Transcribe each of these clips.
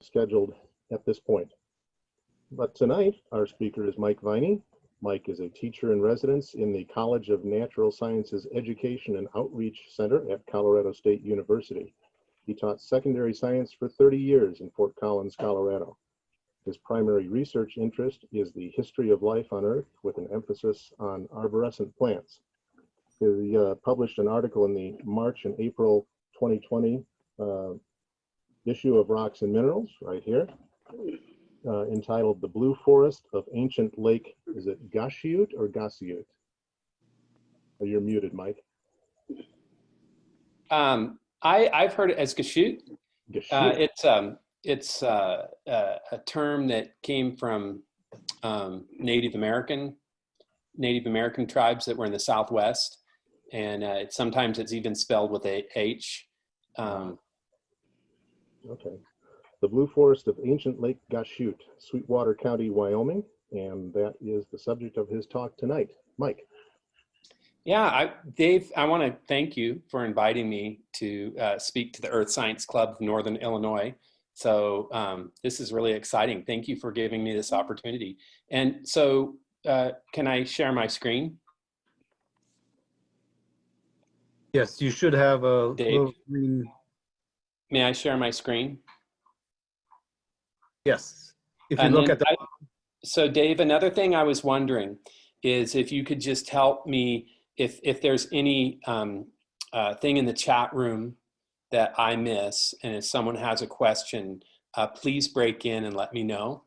scheduled at this point. But tonight, our speaker is Mike Viney. Mike is a teacher in residence in the College of Natural Sciences Education and Outreach Center at Colorado State University. He taught secondary science for 30 years in Fort Collins, Colorado. His primary research interest is the history of life on Earth with an emphasis on arborescent plants. He published an article in the March and April 2020 issue of Rocks and Minerals, right here, entitled The Blue Forest of Ancient Lake, is it Gosiute or Gosiute? Oh, you're muted, Mike. I've heard it as Gosiute. Gosiute. It's a term that came from Native American tribes that were in the Southwest, and sometimes it's even spelled with a H. Okay. The Blue Forest of Ancient Lake Gosiute, Sweetwater County, Wyoming, and that is the subject of his talk tonight. Mike. Yeah, Dave, I want to thank you for inviting me to speak to the Earth Science Club of Northern Illinois. So this is really exciting. Thank you for giving me this opportunity. And so can I share my screen? Yes, you should have a Dave, little green. may I share my screen? Yes, if you look at the. So Dave, another thing I was wondering is if you could just help me, if there's any thing in the chat room that I miss, and if someone has a question, please break in and let me know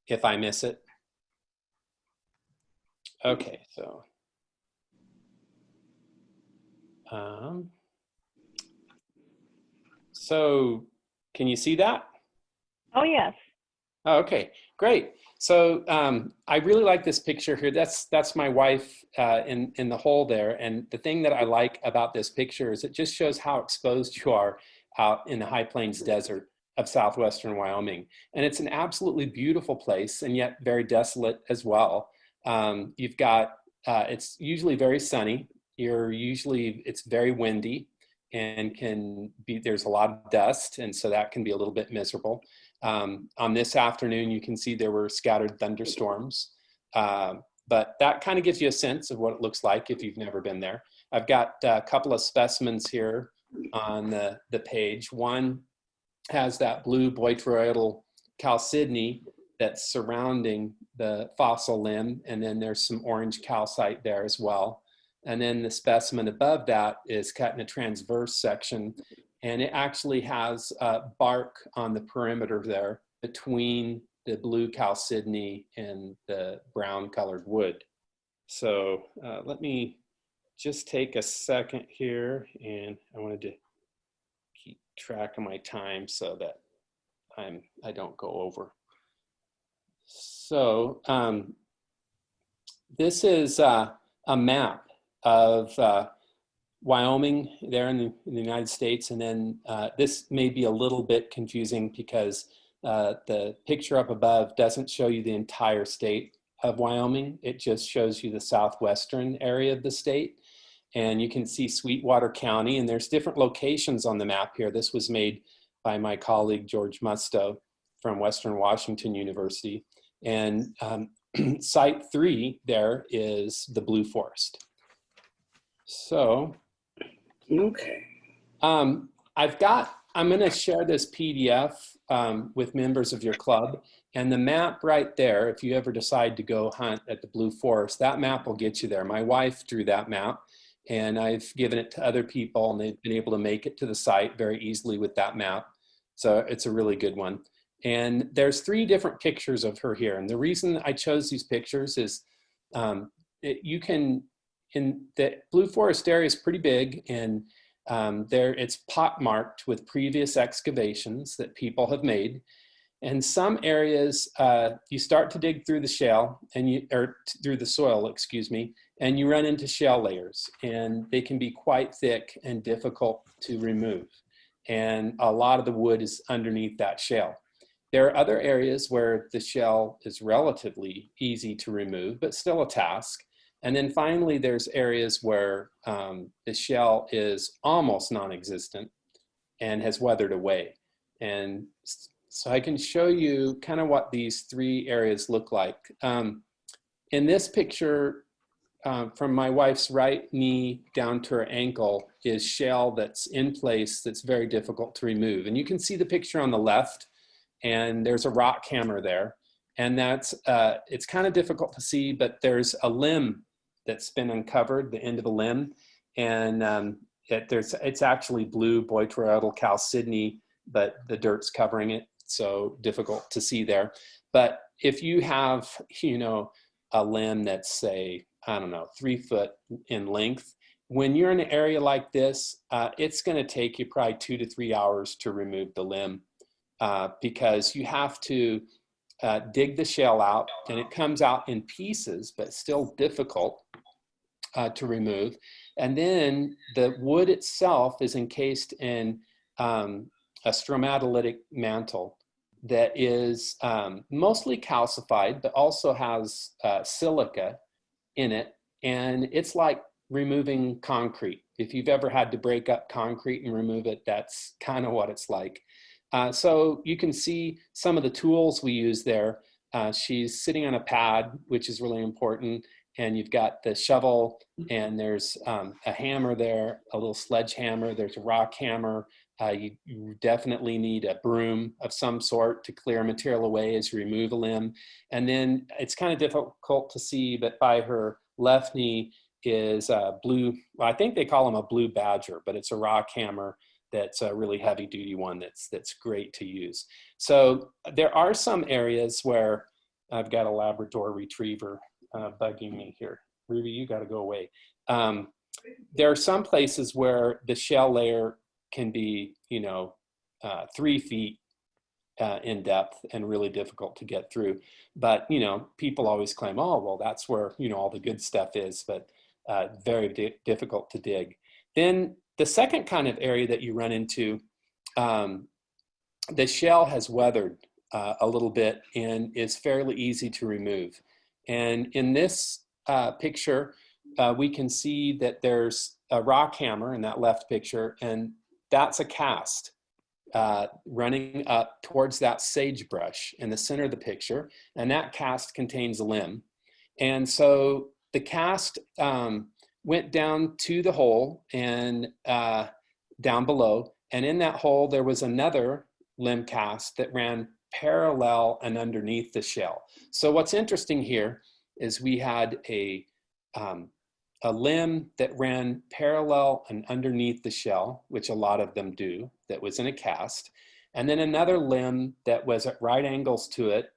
if I miss it. Okay, so can you see that? Oh, yes. Oh, okay, great. So I really like this picture here. That's my wife in the hole there. And the thing that I like about this picture is it just shows how exposed you are out in the high plains desert of southwestern Wyoming. And it's an absolutely beautiful place, and yet very desolate as well. You've got, it's usually very sunny. It's very windy and there's a lot of dust, and so that can be a little bit miserable. On this afternoon, you can see there were scattered thunderstorms, but that kind of gives you a sense of what it looks like if you've never been there. I've got a couple of specimens here on the page. One has that blue botryoidal chalcedony that's surrounding the fossil limb, and then there's some orange calcite there as well. And then the specimen above that is cut in a transverse section, and it actually has bark on the perimeter there between the blue chalcedony and the brown colored wood. So let me just take a second here, and I wanted to keep track of my time so that I don't go over. So this is a map of Wyoming there in the United States. And then this may be a little bit confusing because the picture up above doesn't show you the entire state of Wyoming. It just shows you the southwestern area of the state. And you can see Sweetwater County, and there's different locations on the map here. This was made by my colleague, George Musto from Western Washington University. And site 3 there is the Blue Forest. So, okay. I'm going to share this PDF with members of your club, and the map right there, if you ever decide to go hunt at the Blue Forest, that map will get you there. My wife drew that map, and I've given it to other people, and they've been able to make it to the site very easily with that map. So it's a really good one. And there's 3 different pictures of her here. And the reason I chose these pictures is in the Blue Forest area is pretty big, and it's pockmarked with previous excavations that people have made. And some areas, you start to dig through the shale, through the soil, excuse me, and you run into shale layers, and they can be quite thick and difficult to remove. And a lot of the wood is underneath that shale. There are other areas where the shale is relatively easy to remove, but still a task. And then finally, there's areas where the shell is almost non-existent and has weathered away. And So I can show you kind of what these three areas look like. In this picture, from my wife's right knee down to her ankle is shale that's in place that's very difficult to remove. And you can see the picture on the left, and there's a rock hammer there. And that's, it's kind of difficult to see, but there's a limb that's been uncovered, the end of a limb. And it's actually blue botryoidal chalcedony, but the dirt's covering it, so difficult to see there. But if you have, you know, a limb that's, say, I don't know, 3 foot in length, when you're in an area like this, it's going to take you probably 2 to 3 hours to remove the limb, because you have to dig the shell out, and it comes out in pieces, but still difficult to remove. And then the wood itself is encased in a stromatolitic mantle that is mostly calcified, but also has silica in it. And it's like removing concrete. If you've ever had to break up concrete and remove it, that's kind of what it's like. So you can see some of the tools we use there. She's sitting on a pad, which is really important. And you've got the shovel, and there's a hammer there, a little sledgehammer, there's a rock hammer. You definitely need a broom of some sort to clear material away as you remove a limb. And then it's kind of difficult to see, but by her left knee is a blue, well, I think they call them a blue badger, but it's a rock hammer that's a really heavy duty one that's great to use. So there are some areas where I've got a Labrador retriever bugging me here. Ruby, you got to go away. There are some places where the shell layer can be, you know, 3 feet in depth and really difficult to get through. But, you know, people always claim, oh, well, that's where, you know, all the good stuff is, but very difficult to dig. Then the second kind of area that you run into, the shell has weathered a little bit and is fairly easy to remove. And in this picture, we can see that there's a rock hammer in that left picture, and that's a cast running up towards that sagebrush in the center of the picture, and that cast contains a limb. And so the cast went down to the hole and down below, and in that hole there was another limb cast that ran parallel and underneath the shell. So what's interesting here is we had a limb that ran parallel and underneath the shell, which a lot of them do, that was in a cast, and then another limb that was at right angles to it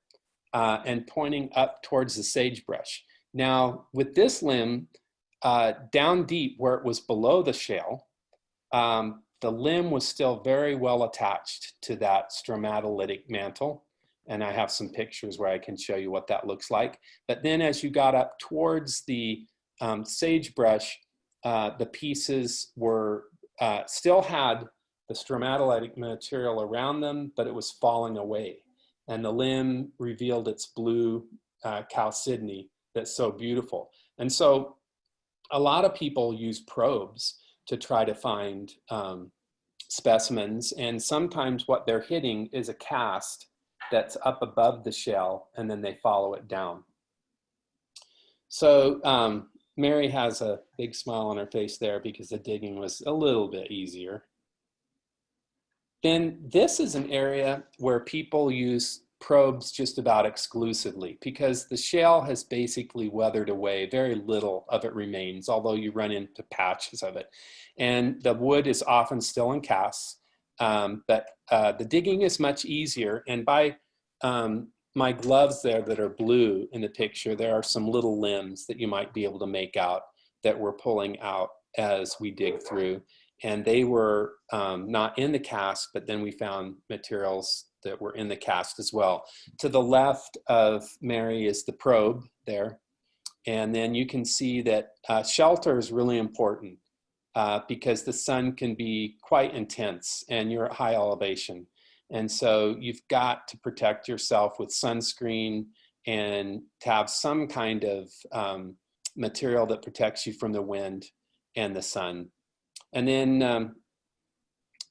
and pointing up towards the sagebrush. Now, with this limb, down deep where it was below the shell, the limb was still very well attached to that stromatolitic mantle. And I have some pictures where I can show you what that looks like. But then as you got up towards the sagebrush, the pieces were still had the stromatolitic material around them, but it was falling away. And the limb revealed its blue chalcedony that's so beautiful. And so a lot of people use probes to try to find specimens. And sometimes what they're hitting is a cast that's up above the shell, and then they follow it down. So Mary has a big smile on her face there because the digging was a little bit easier. Then this is an area where people use probes just about exclusively because the shell has basically weathered away. Very little of it remains, although you run into patches of it. And the wood is often still in casts, but the digging is much easier. And by my gloves there that are blue in the picture, there are some little limbs that you might be able to make out that we're pulling out as we dig through. And they were not in the cast, but then we found materials that were in the cast as well. To the left of Mary is the probe there. And then you can see that shelter is really important because the sun can be quite intense and you're at high elevation. And so you've got to protect yourself with sunscreen and to have some kind of material that protects you from the wind and the sun. And then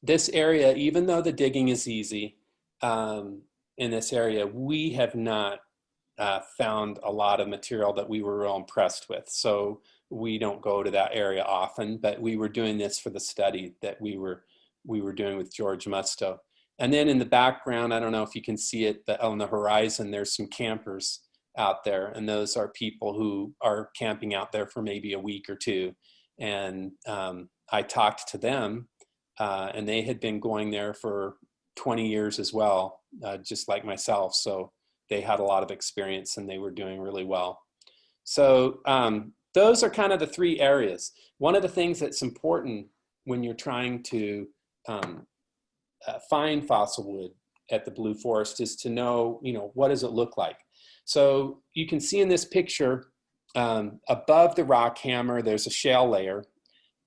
this area, even though the digging is easy, in this area, we have not found a lot of material that we were real impressed with. So we don't go to that area often, but we were doing this for the study that we were doing with George Musto. And then in the background, I don't know if you can see it, but on the horizon, there's some campers out there. And those are people who are camping out there for maybe a week or two. And I talked to them, and they had been going there for 20 years as well, just like myself. So they had a lot of experience and they were doing really well. So those are kind of the three areas. One of the things that's important when you're trying to find fossil wood at the Blue Forest is to know, what does it look like? So you can see in this picture, above the rock hammer, there's a shale layer.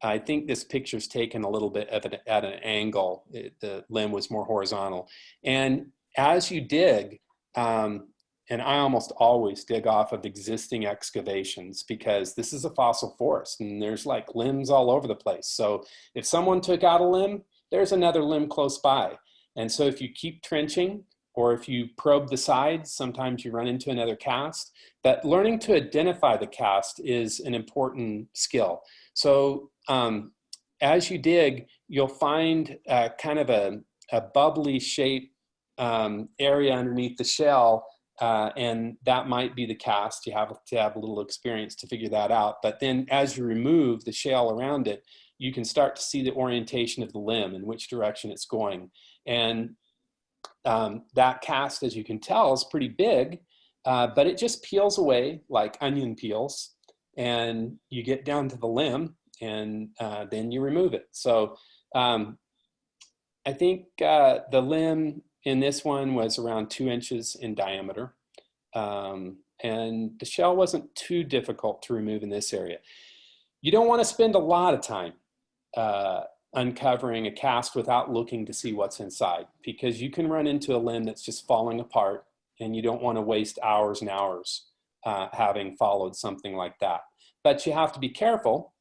I think this picture's taken a little bit at an angle. The limb was more horizontal. And as you dig, and I almost always dig off of existing excavations because this is a fossil forest and there's like limbs all over the place. So if someone took out a limb, there's another limb close by. And so if you keep trenching or if you probe the sides, sometimes you run into another cast. But learning to identify the cast is an important skill. So as you dig, you'll find kind of a bubbly shape area underneath the shell, and that might be the cast. You have to have a little experience to figure that out. But then as you remove the shell around it, you can start to see the orientation of the limb and which direction it's going. And that cast, as you can tell, is pretty big, but it just peels away like onion peels, and you get down to the limb, and then you remove it. So I think the limb in this one was around 2 inches in diameter, and the shell wasn't too difficult to remove in this area. You don't want to spend a lot of time uncovering a cast without looking to see what's inside, because you can run into a limb that's just falling apart, and you don't want to waste hours and hours having followed something like that. But you have to be careful,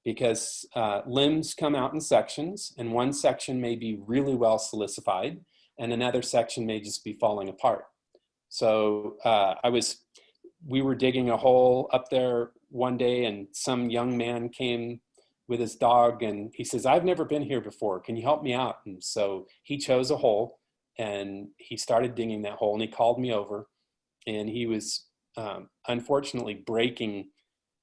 because limbs come out in sections, and one section may be really well silicified, and another section may just be falling apart. So we were digging a hole up there one day, and some young man came with his dog, and he says, "I've never been here before. Can you help me out?" And so he chose a hole, and he started digging that hole, and he called me over, and he was unfortunately breaking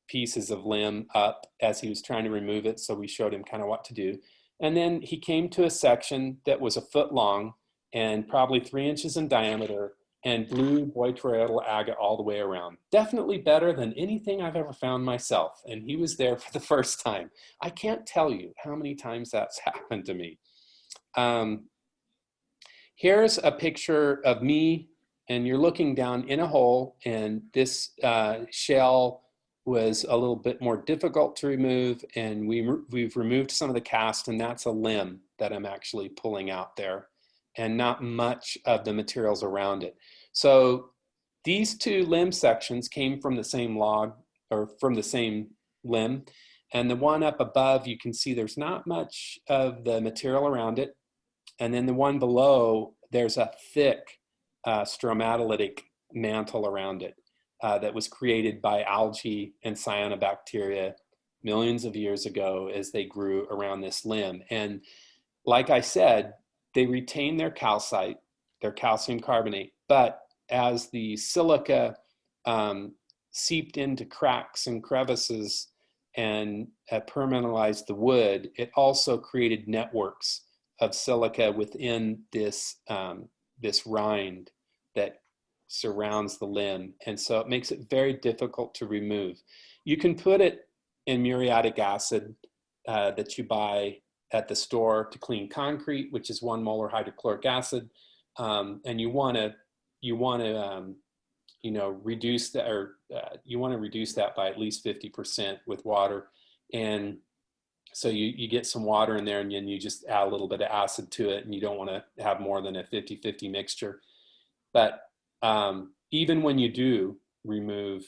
pieces of limb up as he was trying to remove it. So we showed him kind of what to do. And then he came to a section that was 1 foot long and probably 3 inches in diameter, and blue botryoidal agate all the way around. Definitely better than anything I've ever found myself. And he was there for the first time. I can't tell you how many times that's happened to me. Here's a picture of me, and you're looking down in a hole, and this shell was a little bit more difficult to remove, and we've removed some of the cast, and that's a limb that I'm actually pulling out there, and not much of the materials around it. So these two limb sections came from the same log, or from the same limb, and the one up above, you can see there's not much of the material around it, and then the one below, there's a thick stromatolitic mantle around it that was created by algae and cyanobacteria millions of years ago as they grew around this limb. And like I said, they retain their calcite, their calcium carbonate, but as the silica seeped into cracks and crevices and permanentalized the wood, it also created networks of silica within this, this rind that surrounds the limb. And so it makes it very difficult to remove. You can put it in muriatic acid that you buy at the store to clean concrete, which is 1 molar hydrochloric acid. And you want to reduce that, or you want to reduce that by at least 50% with water. And so you get some water in there, and then you just add a little bit of acid to it, and you don't want to have more than a 50-50 mixture. But even when you do remove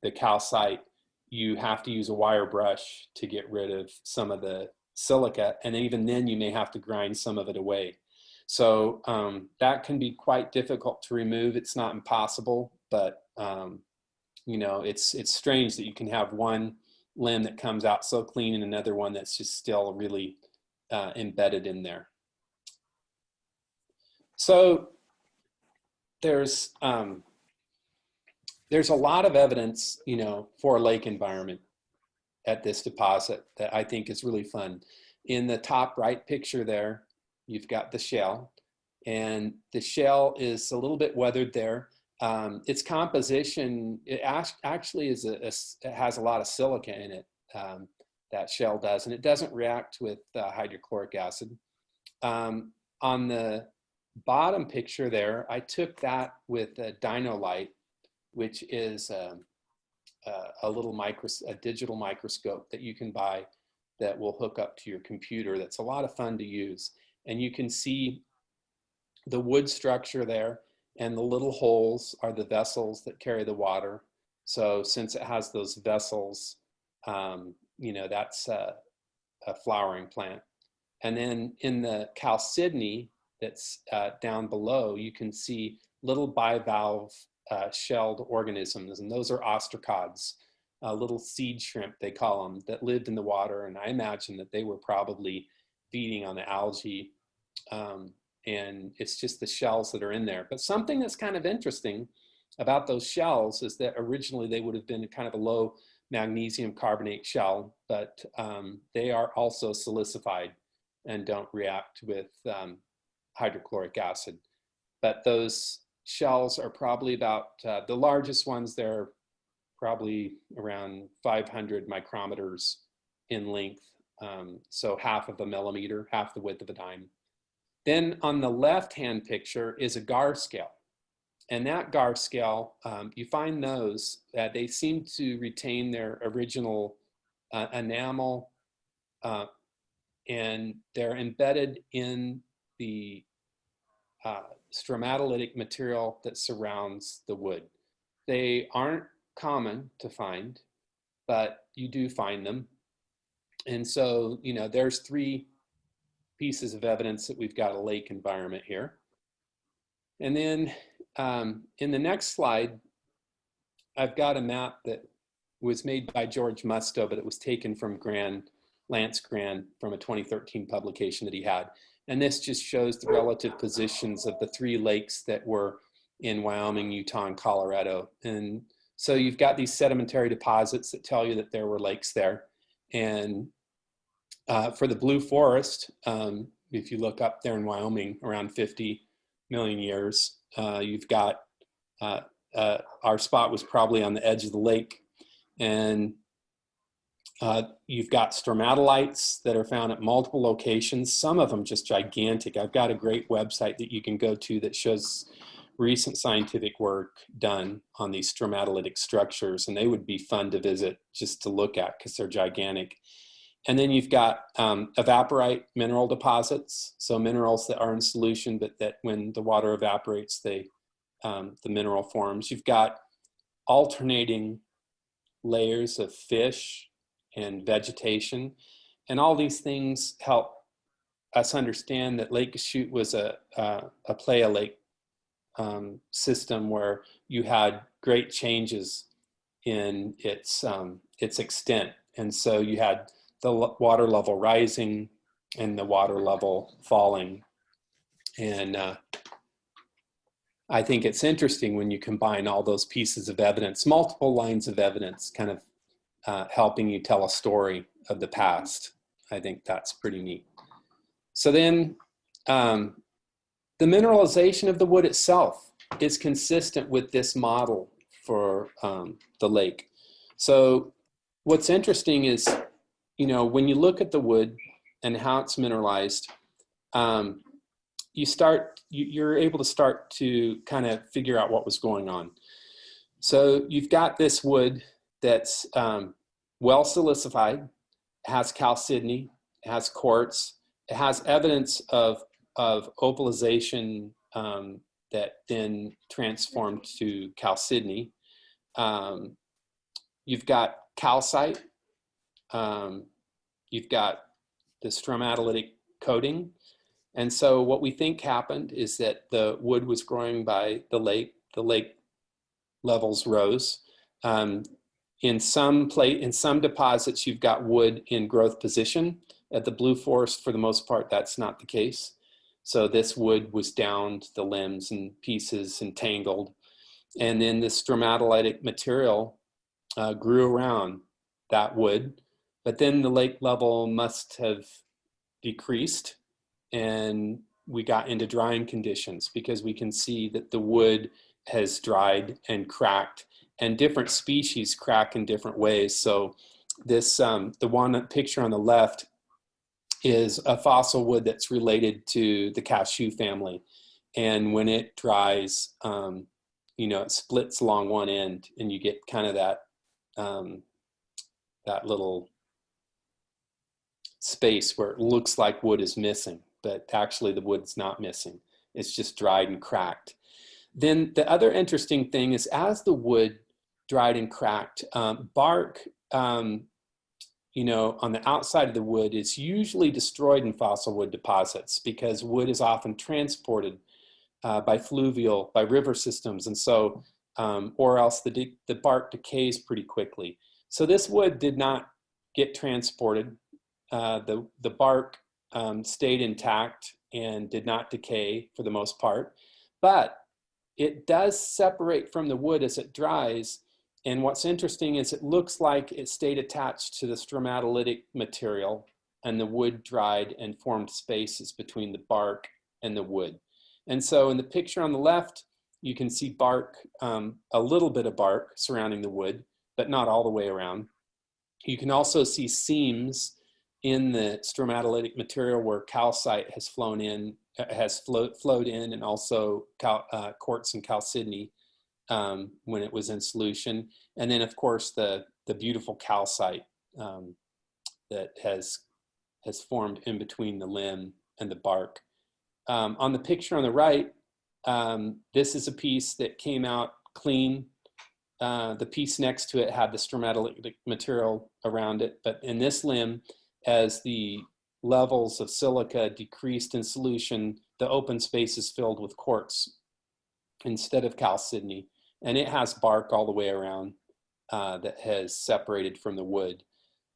the calcite, you have to use a wire brush to get rid of some of the silica, and even then you may have to grind some of it away. So that can be quite difficult to remove. It's not impossible, but you know, it's strange that you can have one limb that comes out so clean and another one that's just still really embedded in there. So there's a lot of evidence, you know, for a lake environment at this deposit that I think is really fun. In the top right picture there, you've got the shell, and the shell is a little bit weathered there. Its composition, it actually is it has a lot of silica in it, that shell does, and it doesn't react with hydrochloric acid. On the bottom picture there, I took that with a Dynolite, which is a digital microscope that you can buy that will hook up to your computer. That's a lot of fun to use. And you can see the wood structure there, and the little holes are the vessels that carry the water. So since it has those vessels, you know, that's a flowering plant. And then in the chalcedony that's down below, you can see little bivalve shelled organisms, and those are ostracods, little seed shrimp, they call them, that lived in the water. And I imagine that they were probably feeding on the algae, and it's just the shells that are in there. But something that's kind of interesting about those shells is that originally they would have been kind of a low magnesium carbonate shell, but they are also silicified and don't react with hydrochloric acid. But those shells are probably about, the largest ones, they're probably around 500 micrometers in length. So half of a millimeter, half the width of a dime. Then on the left-hand picture is a gar scale. And that gar scale, you find those, they seem to retain their original enamel, and they're embedded in the stromatolitic material that surrounds the wood. They aren't common to find, but you do find them. And so, you know, there's 3 pieces of evidence that we've got a lake environment here. And then in the next slide, I've got a map that was made by George Musto, but it was taken from Lance Grand from a 2013 publication that he had. And this just shows the relative positions of the 3 lakes that were in Wyoming, Utah, and Colorado. And so you've got these sedimentary deposits that tell you that there were lakes there. And for the Blue Forest, if you look up there in Wyoming, around 50 million years, you've got, our spot was probably on the edge of the lake. And you've got stromatolites that are found at multiple locations, some of them just gigantic. I've got a great website that you can go to that shows recent scientific work done on these stromatolitic structures, and they would be fun to visit just to look at because they're gigantic. And then you've got evaporite mineral deposits, so minerals that are in solution, but that when the water evaporates, the mineral forms. You've got alternating layers of fish and vegetation, and all these things help us understand that Lake Gosiute was a playa lake system where you had great changes in its extent, and so you had the water level rising and the water level falling. And I think it's interesting when you combine all those pieces of evidence, multiple lines of evidence, kind of helping you tell a story of the past. I think that's pretty neat. So then the mineralization of the wood itself is consistent with this model for the lake. So what's interesting is, you know, when you look at the wood and how it's mineralized, you're able to start to kind of figure out what was going on. So you've got this wood that's well silicified, has chalcedony, it has quartz, it has evidence of opalization that then transformed to chalcedony. You've got calcite. You've got the stromatolitic coating, And so what we think happened is that the wood was growing by the lake levels rose. In some deposits, you've got wood in growth position. At the Blue Forest, for the most part, that's not the case. So this wood was downed, the limbs and pieces and tangled. And then the stromatolitic material grew around that wood. But then the lake level must have decreased, and we got into drying conditions, because we can see that the wood has dried and cracked, and different species crack in different ways. So this, the one picture on the left is a fossil wood that's related to the cashew family. And when it dries, it splits along one end, and you get kind of that, that little space where it looks like wood is missing, but actually the wood's not missing. It's just dried and cracked. Then the other interesting thing is, as the wood dried and cracked, bark, on the outside of the wood is usually destroyed in fossil wood deposits, because wood is often transported by river systems. And so, or else the bark decays pretty quickly. So this wood did not get transported. The bark stayed intact and did not decay for the most part, but it does separate from the wood as it dries. And what's interesting is it looks like it stayed attached to the stromatolitic material, and the wood dried and formed spaces between the bark and the wood. And so in the picture on the left, you can see bark, a little bit of bark surrounding the wood, but not all the way around. You can also see seams in the stromatolitic material where calcite has flowed in, and also quartz and chalcedony when it was in solution. And then of course the beautiful calcite that has formed in between the limb and the bark. On the picture on the right, this is a piece that came out clean. The piece next to it had the stromatolitic material around it, but in this limb, as the levels of silica decreased in solution, the open space is filled with quartz instead of chalcedony. And it has bark all the way around that has separated from the wood.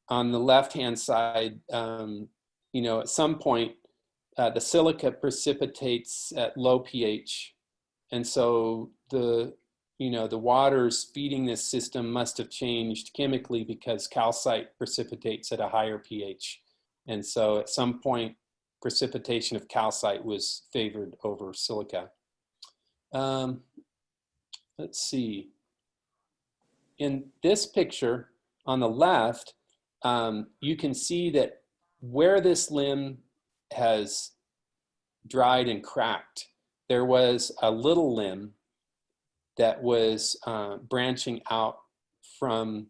On the left-hand side, at some point, the silica precipitates at low pH. And so the waters feeding this system must have changed chemically, because calcite precipitates at a higher pH. And so at some point, precipitation of calcite was favored over silica. Let's see. In this picture on the left, you can see that where this limb has dried and cracked, there was a little limb that was branching out from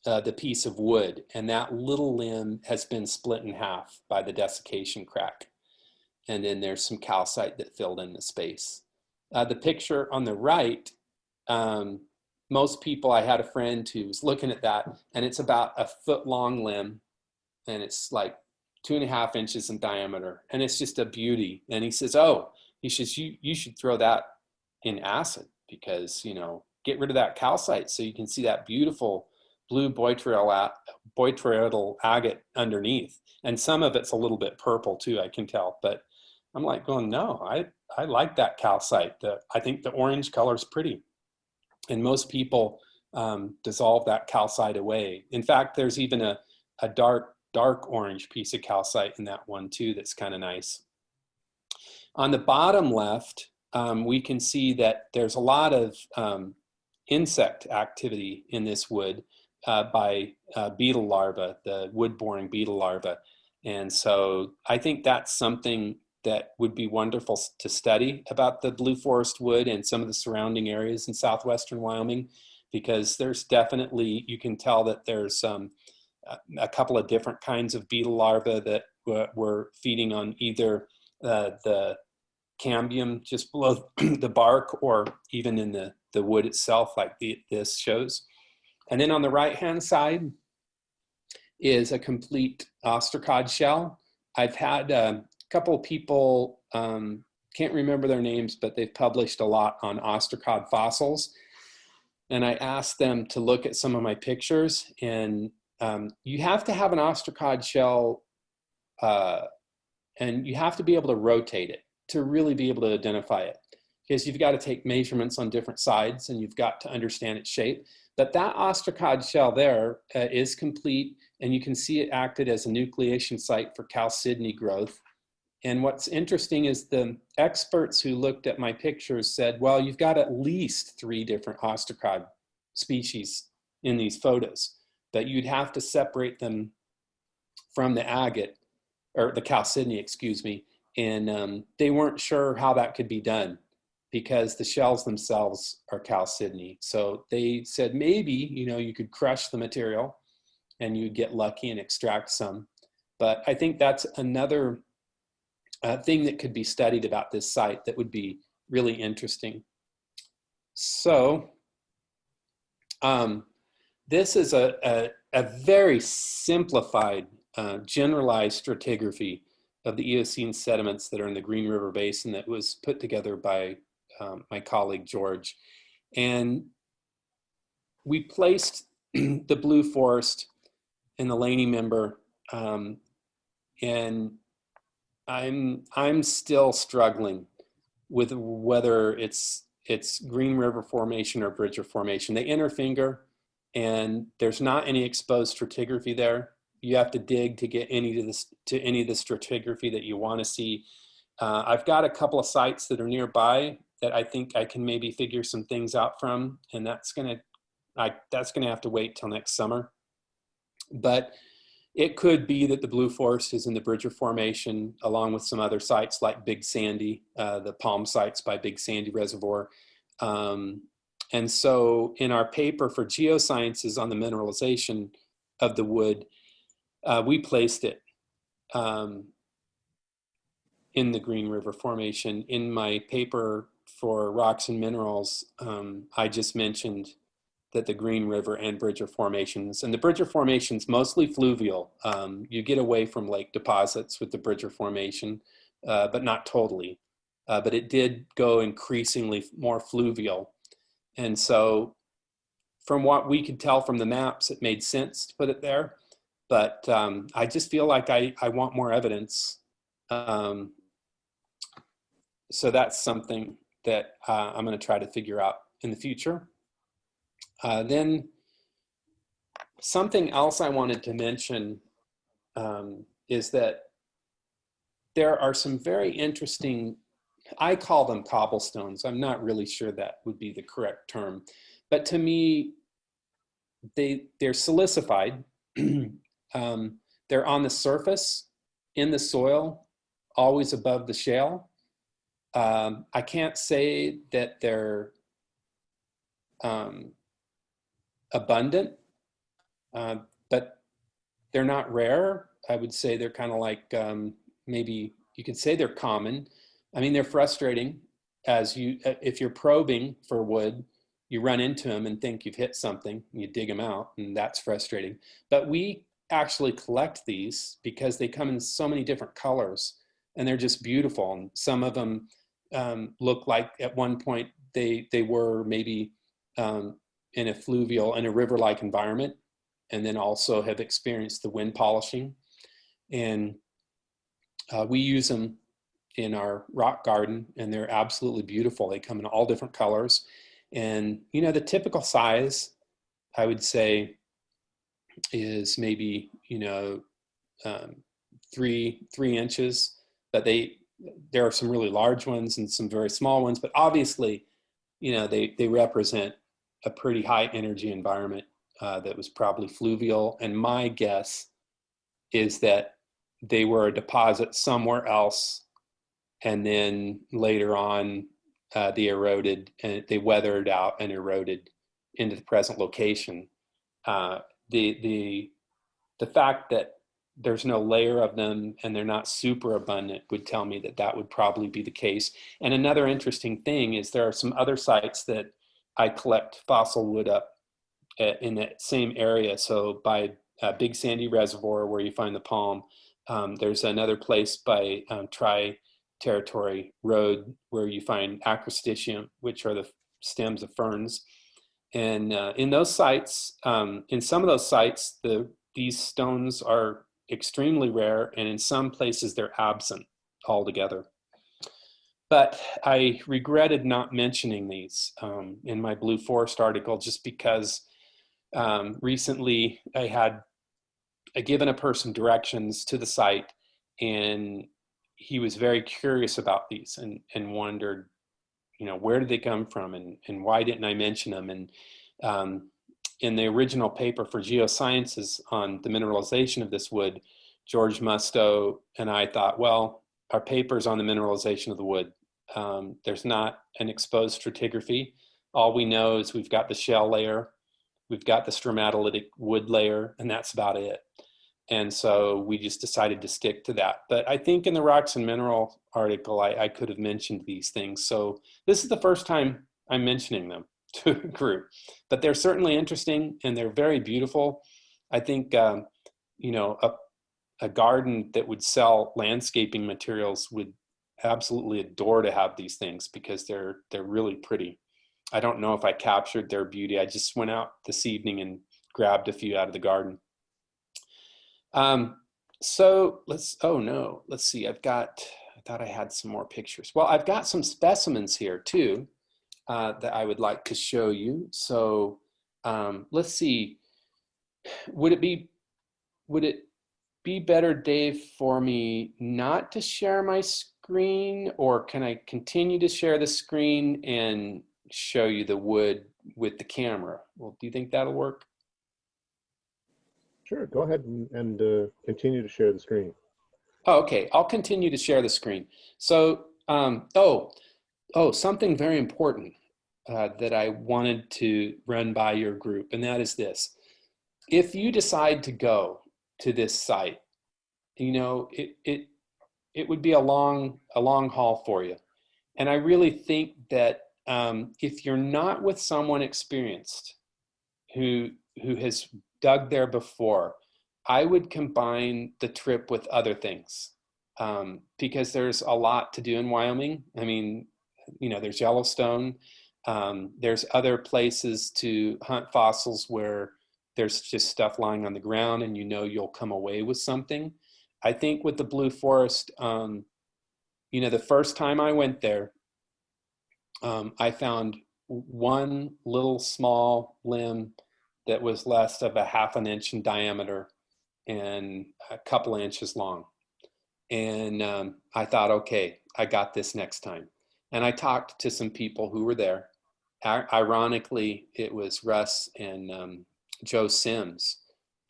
the piece of wood, and that little limb has been split in half by the desiccation crack. And then there's some calcite that filled in the space. The picture on the right, most people, I had a friend who was looking at that, and it's about a foot long limb, and it's like 2.5 inches in diameter, and it's just a beauty. And he says, you should throw that in acid, because, get rid of that calcite so you can see that beautiful blue botryoidal agate underneath. And some of it's a little bit purple too, I can tell. But I'm like going, no, I like that calcite. I think the orange color is pretty. And most people dissolve that calcite away. In fact, there's even a dark orange piece of calcite in that one too that's kind of nice. On the bottom left, we can see that there's a lot of insect activity in this wood by beetle larvae, the wood-boring beetle larvae. And so I think that's something that would be wonderful to study about the Blue Forest wood and some of the surrounding areas in southwestern Wyoming, because there's definitely, you can tell that there's a couple of different kinds of beetle larvae that were feeding on either the cambium just below the bark, or even in the wood itself, like this shows. And then on the right-hand side is a complete ostracod shell. I've had couple of people, can't remember their names, but they've published a lot on ostracod fossils. And I asked them to look at some of my pictures, and you have to have an ostracod shell, and you have to be able to rotate it to really be able to identify it, because you've got to take measurements on different sides and you've got to understand its shape. But that ostracod shell there is complete, and you can see it acted as a nucleation site for chalcedony growth. And what's interesting is the experts who looked at my pictures said, well, you've got at least 3 different ostracod species in these photos, but you'd have to separate them from the agate, or the chalcedony, excuse me. And they weren't sure how that could be done because the shells themselves are chalcedony. So they said maybe, you could crush the material and you'd get lucky and extract some. But I think that's another thing that could be studied about this site that would be really interesting. So this is a very simplified, generalized stratigraphy of the Eocene sediments that are in the Green River Basin that was put together by my colleague George. And we placed the blue forest in the Laney member, and I'm still struggling with whether it's Green River Formation or Bridger Formation. They interfinger, and there's not any exposed stratigraphy there. You have to dig to get any of the stratigraphy that you want to see. I've got a couple of sites that are nearby that I think I can maybe figure some things out from, and that's gonna have to wait till next summer. But it could be that the Blue Forest is in the Bridger Formation, along with some other sites like Big Sandy, the palm sites by Big Sandy Reservoir. And so in our paper for geosciences on the mineralization of the wood, we placed it in the Green River Formation. In my paper for rocks and minerals, I just mentioned that the Green River and Bridger Formations, and the Bridger Formation's mostly fluvial. You get away from lake deposits with the Bridger Formation, but not totally. But it did go increasingly more fluvial. And so from what we could tell from the maps, it made sense to put it there. But I just feel like I want more evidence. So that's something that I'm going to try to figure out in the future. Then something else I wanted to mention is that there are some very interesting, I call them cobblestones. I'm not really sure that would be the correct term, but to me, they're silicified. They're on the surface, in the soil, always above the shale. I can't say that they're abundant, but they're not rare. I would say they're kind of like, maybe you could say they're common. I mean, they're frustrating if you're probing for wood, you run into them and think you've hit something, and you dig them out, and that's frustrating. But we actually collect these because they come in so many different colors, and they're just beautiful. And some of them look like at one point they were maybe in a river-like environment, and then also have experienced the wind polishing. And we use them in our rock garden, and they're absolutely beautiful. They come in all different colors. And, the typical size, I would say, is maybe, 3 inches, but there are some really large ones and some very small ones, but obviously, they represent a pretty high energy environment that was probably fluvial. And my guess is that they were a deposit somewhere else, and then later on they eroded, and they weathered out and eroded into the present location. The fact that there's no layer of them and they're not super abundant would tell me that would probably be the case. And another interesting thing is there are some other sites that I collect fossil wood up in that same area. So by Big Sandy Reservoir, where you find the palm, There's another place by Tri-Territory Road where you find acrostitium, which are the stems of ferns. And in those sites, in some of those sites, these stones are extremely rare, and in some places they're absent altogether. But I regretted not mentioning these in my Blue Forest article, just because recently I had given a person directions to the site, and he was very curious about these and wondered, where did they come from, and why didn't I mention them? And in the original paper for Geosciences on the mineralization of this wood, George Musto and I thought, well, our paper's on the mineralization of the wood. There's not an exposed stratigraphy. All we know is we've got the shell layer, we've got the stromatolitic wood layer, and that's about it. And so we just decided to stick to that. But I think in the Rocks and Mineral article, I could have mentioned these things. So this is the first time I'm mentioning them to a group, but they're certainly interesting and they're very beautiful. I think, a garden that would sell landscaping materials would absolutely adore to have these things because they're really pretty. I don't know if I captured their beauty. I just went out this evening and grabbed a few out of the garden. So let's see. I thought I had some more pictures. Well, I've got some specimens here too, that I would like to show you. So, let's see. Would it be better, Dave, for me not to share my screen, or can I continue to share the screen and show you the wood with the camera? Well, do you think that'll work? Sure, go ahead and continue to share the screen. Oh, okay, I'll continue to share the screen. So, something very important that I wanted to run by your group, and that is this. If you decide to go to this site, it would be a long haul for you. And I really think that if you're not with someone experienced who has dug there before, I would combine the trip with other things, because there's a lot to do in Wyoming. I mean, there's Yellowstone. There's other places to hunt fossils where there's just stuff lying on the ground and you'll come away with something. I think with the Blue Forest, the first time I went there, I found one little small limb that was less of a half an inch in diameter and a couple of inches long. And I thought, okay, I got this next time. And I talked to some people who were there. Ironically, it was Russ and Joe Sims,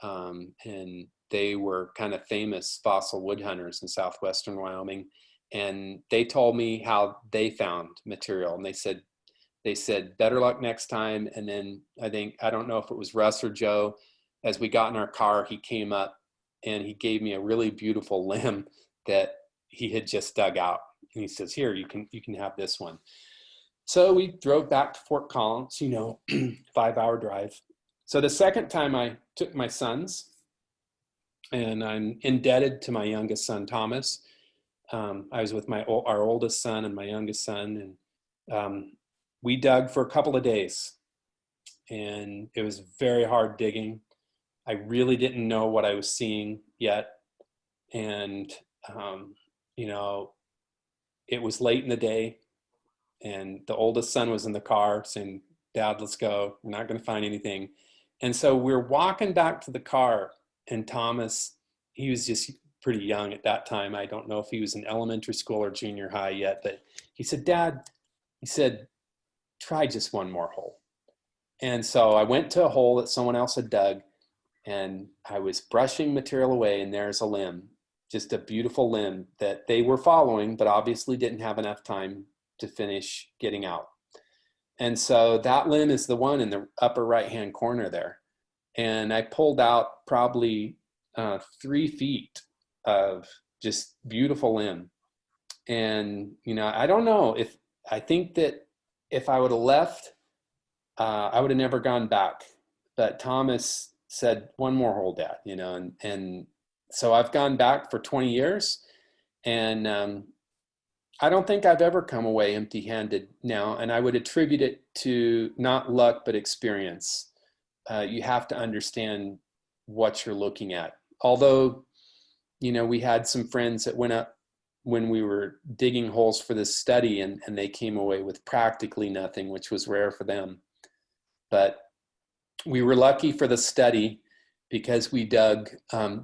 and they were kind of famous fossil wood hunters in southwestern Wyoming. And they told me how they found material, and they said better luck next time. And then I don't know if it was Russ or Joe, as we got in our car, he came up and he gave me a really beautiful limb that he had just dug out. And he says, here, you can have this one. So we drove back to Fort Collins, 5-hour drive. So the second time I took my sons, and I'm indebted to my youngest son, Thomas. I was with our oldest son and my youngest son, and we dug for a couple of days, and it was very hard digging. I really didn't know what I was seeing yet. And, it was late in the day, and the oldest son was in the car saying, Dad, let's go. We're not going to find anything. And so we're walking back to the car, and Thomas, he was just pretty young at that time. I don't know if he was in elementary school or junior high yet, but he said, Dad, try just one more hole. And so I went to a hole that someone else had dug, and I was brushing material away, and there's a limb, just a beautiful limb that they were following, but obviously didn't have enough time to finish getting out. And so that limb is the one in the upper right-hand corner there. And I pulled out probably 3 feet of just beautiful limb. And, I don't know I think that if I would have left, I would have never gone back. But Thomas said, one more hole, Dad, and So I've gone back for 20 years, and I don't think I've ever come away empty-handed now, and I would attribute it to not luck, but experience. You have to understand what you're looking at. Although, you know, we had some friends that went up when we were digging holes for this study, and they came away with practically nothing, which was rare for them. But we were lucky for the study because we dug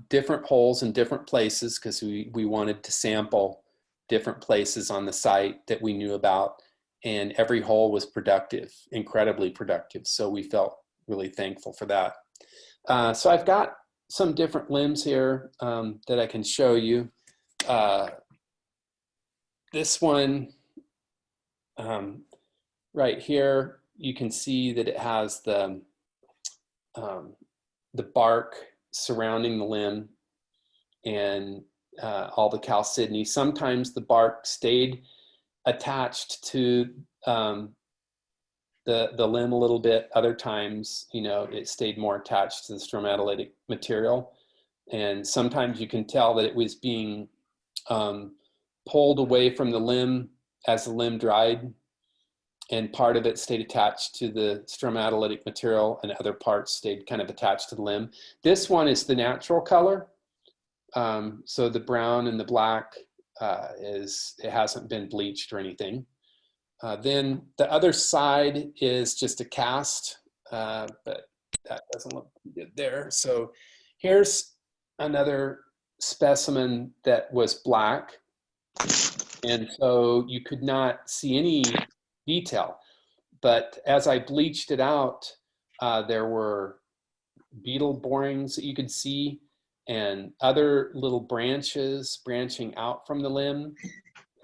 different holes in different places because we wanted to sample different places on the site that we knew about, and every hole was productive, incredibly productive. So we felt really thankful for that. So I've got some different limbs here that I can show you. This one right here, you can see that it has the bark surrounding the limb and all the chalcedony. Sometimes the bark stayed attached to the limb a little bit. Other times, you know, it stayed more attached to the stromatolitic material. And sometimes you can tell that it was being pulled away from the limb as the limb dried, and part of it stayed attached to the stromatolitic material and other parts stayed kind of attached to the limb. This one is the natural color. So the brown and the black it hasn't been bleached or anything. Then the other side is just a cast, but that doesn't look good there. So here's another specimen that was black. And so you could not see any detail. But as I bleached it out, there were beetle borings that you could see and other little branches branching out from the limb.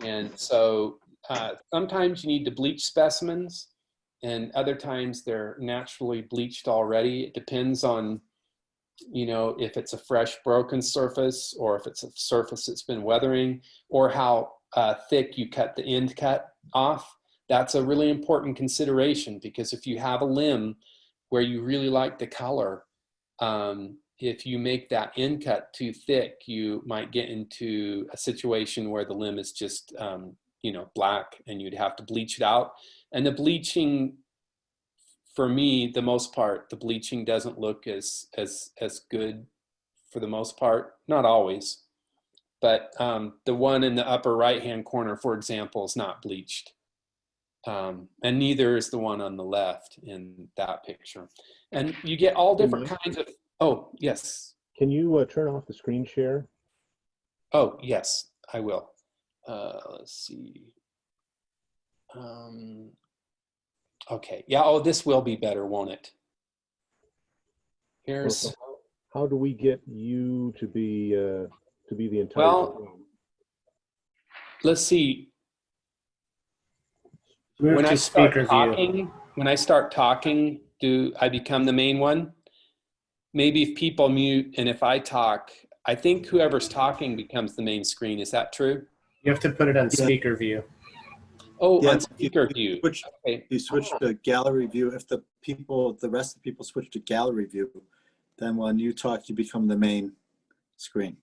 And so sometimes you need to bleach specimens, and other times they're naturally bleached already. It depends on, you know, if it's a fresh broken surface or if it's a surface that's been weathering, or how thick you cut the end cut off. That's a really important consideration, because if you have a limb where you really like the color, if you make that end cut too thick, you might get into a situation where the limb is just, you know, black, and you'd have to bleach it out. And the bleaching, for me, the most part, the bleaching doesn't look as good for the most part, not always. But the one in the upper right-hand corner, for example, is not bleached. And neither is the one on the left in that picture. And you get all different kinds of, oh, yes. Can you turn off the screen share? Oh, yes, I will. Let's see. Okay, yeah, oh, this will be better, won't it? Here's. So how do we get you to be the entire Well, room? Let's see. Move When to I start speaker talking, do I become the main one? Maybe if people mute and if I talk, I think whoever's talking becomes the main screen. Is that true? You have to put it on speaker view. Oh, Yeah, on speaker view. Okay. You switch to gallery view. If the rest of the people switch to gallery view, then when you talk, you become the main screen.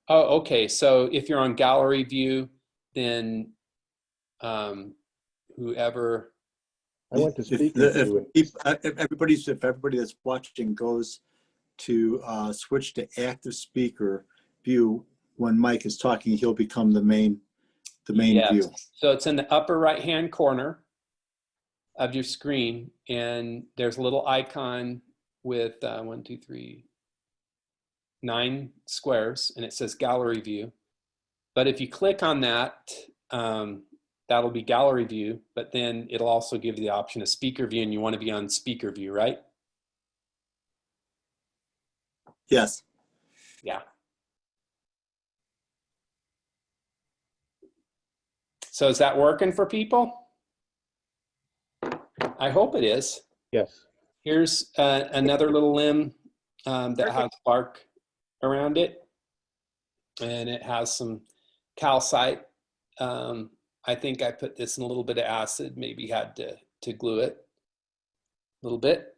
Oh, okay. So if you're on gallery view, then whoever. I went to If speaker view. if everybody that's watching goes to switch to active speaker view, when Mike is talking, he'll become the main Yes. view. So it's in the upper right-hand corner of your screen, and there's a little icon with 9 squares, and it says gallery view. But if you click on that, that'll be gallery view, but then it'll also give you the option of speaker view, and you want to be on speaker view, right? Yes. Yeah. So is that working for people? I hope it is. Yes. Here's another little limb that has bark around it, and it has some calcite. I think I put this in a little bit of acid, maybe had to glue it a little bit.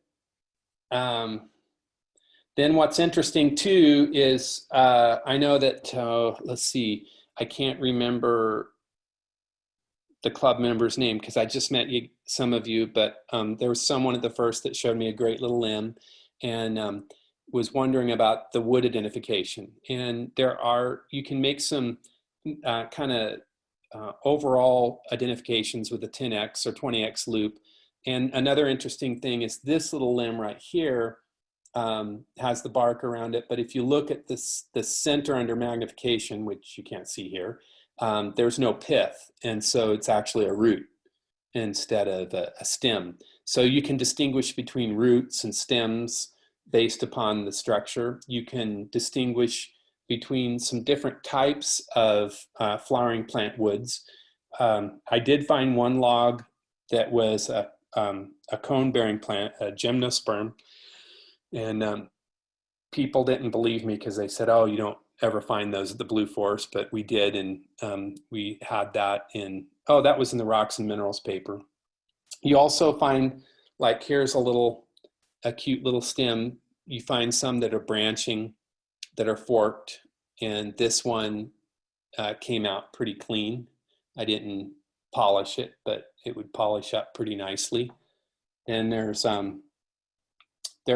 Then what's interesting too is I know that, let's see, I can't remember the club member's name because I just met some of you, but there was someone at the first that showed me a great little limb and was wondering about the wood identification. And you can make some kind of overall identifications with the 10x or 20x loop. And another interesting thing is this little limb right here has the bark around it. But if you look at the center under magnification, which you can't see here, there's no pith. And so it's actually a root instead of a stem. So you can distinguish between roots and stems based upon the structure. You can distinguish between some different types of flowering plant woods. I did find one log that was a cone-bearing plant, a gymnosperm, and people didn't believe me because they said, oh, you don't ever find those at the Blue Forest, but we did, and we had that in, oh, that was in the Rocks and Minerals paper. You also find, like here's a cute little stem. You find some that are branching, that are forked, and this one came out pretty clean. I didn't polish it, but it would polish up pretty nicely. And there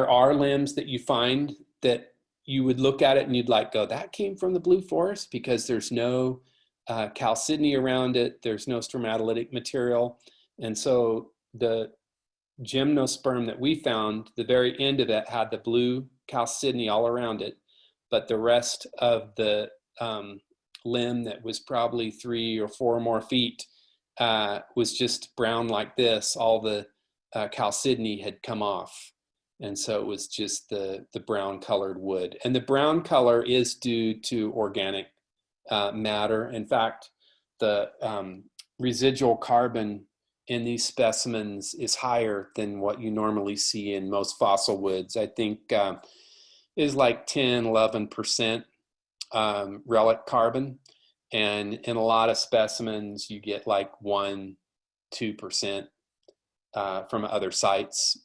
are limbs that you find that you would look at it and you'd like go, that came from the Blue Forest, because there's no chalcedony around it. There's no stromatolitic material. And so the gymnosperm that we found, the very end of it had the blue chalcedony all around it, but the rest of the limb that was probably 3 or 4 more feet was just brown like this. All the chalcedony had come off. And so it was just the brown colored wood. And the brown color is due to organic matter. In fact, the residual carbon in these specimens is higher than what you normally see in most fossil woods. I think is like 10, 11% relic carbon. And in a lot of specimens, you get like 1, 2% from other sites.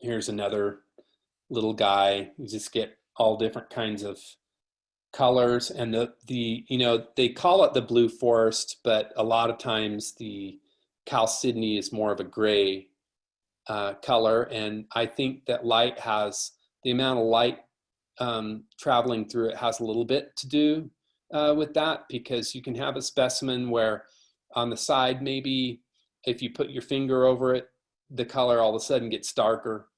Here's another little guy. You just get all different kinds of colors, and they call it the Blue Forest, but a lot of times the chalcedony is more of a gray color. And I think that the amount of light traveling through it has a little bit to do with that, because you can have a specimen where on the side, maybe if you put your finger over it, the color all of a sudden gets darker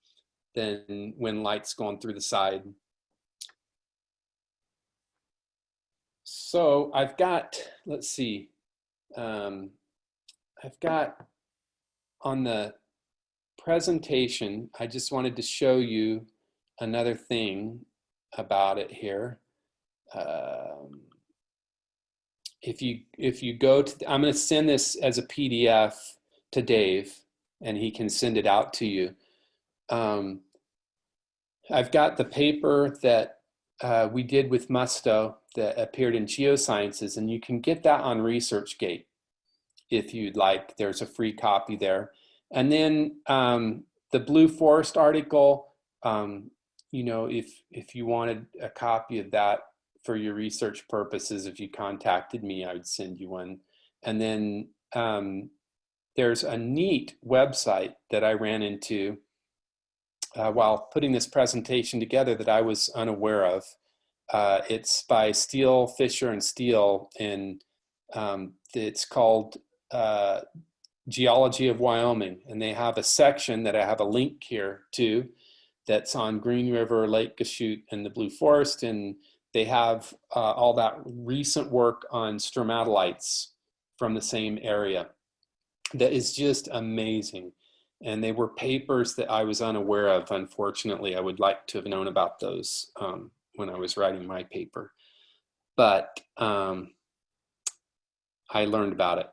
than when light's going through the side. So I've got, let's see, I've got on the presentation, I just wanted to show you another thing about it here. If you go to, I'm going to send this as a PDF to Dave, and he can send it out to you. I've got the paper that we did with Musto that appeared in Geosciences, and you can get that on ResearchGate if you'd like. There's a free copy there. And then the Blue Forest article, if you wanted a copy of that for your research purposes, if you contacted me, I would send you one. And then there's a neat website that I ran into while putting this presentation together that I was unaware of. It's by Steele, Fisher, and Steele, and it's called Geology of Wyoming. And they have a section that I have a link here to that's on Green River, Lake Gosiute, and the Blue Forest. And they have all that recent work on stromatolites from the same area. That is just amazing. And they were papers that I was unaware of. Unfortunately, I would like to have known about those when I was writing my paper. But I learned about it.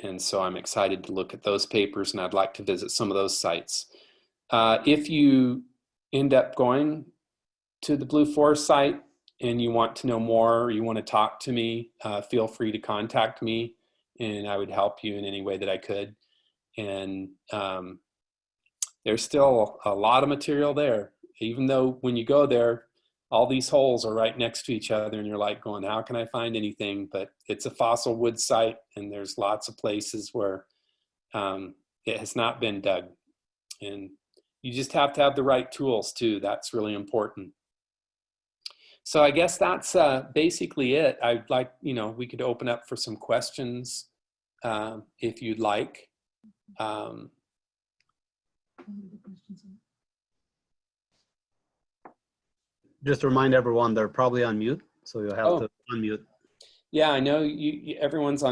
And so I'm excited to look at those papers, and I'd like to visit some of those sites. If you end up going to the Blue Forest site and you want to know more, or you want to talk to me, feel free to contact me, and I would help you in any way that I could. And there's still a lot of material there, even though when you go there, all these holes are right next to each other and you're like going, how can I find anything? But it's a fossil wood site and there's lots of places where it has not been dug. And you just have to have the right tools too. That's really important. So I guess that's basically it. I'd like, we could open up for some questions if you'd like. Just to remind everyone, they're probably on mute, so you'll have to unmute. Yeah, I know everyone's on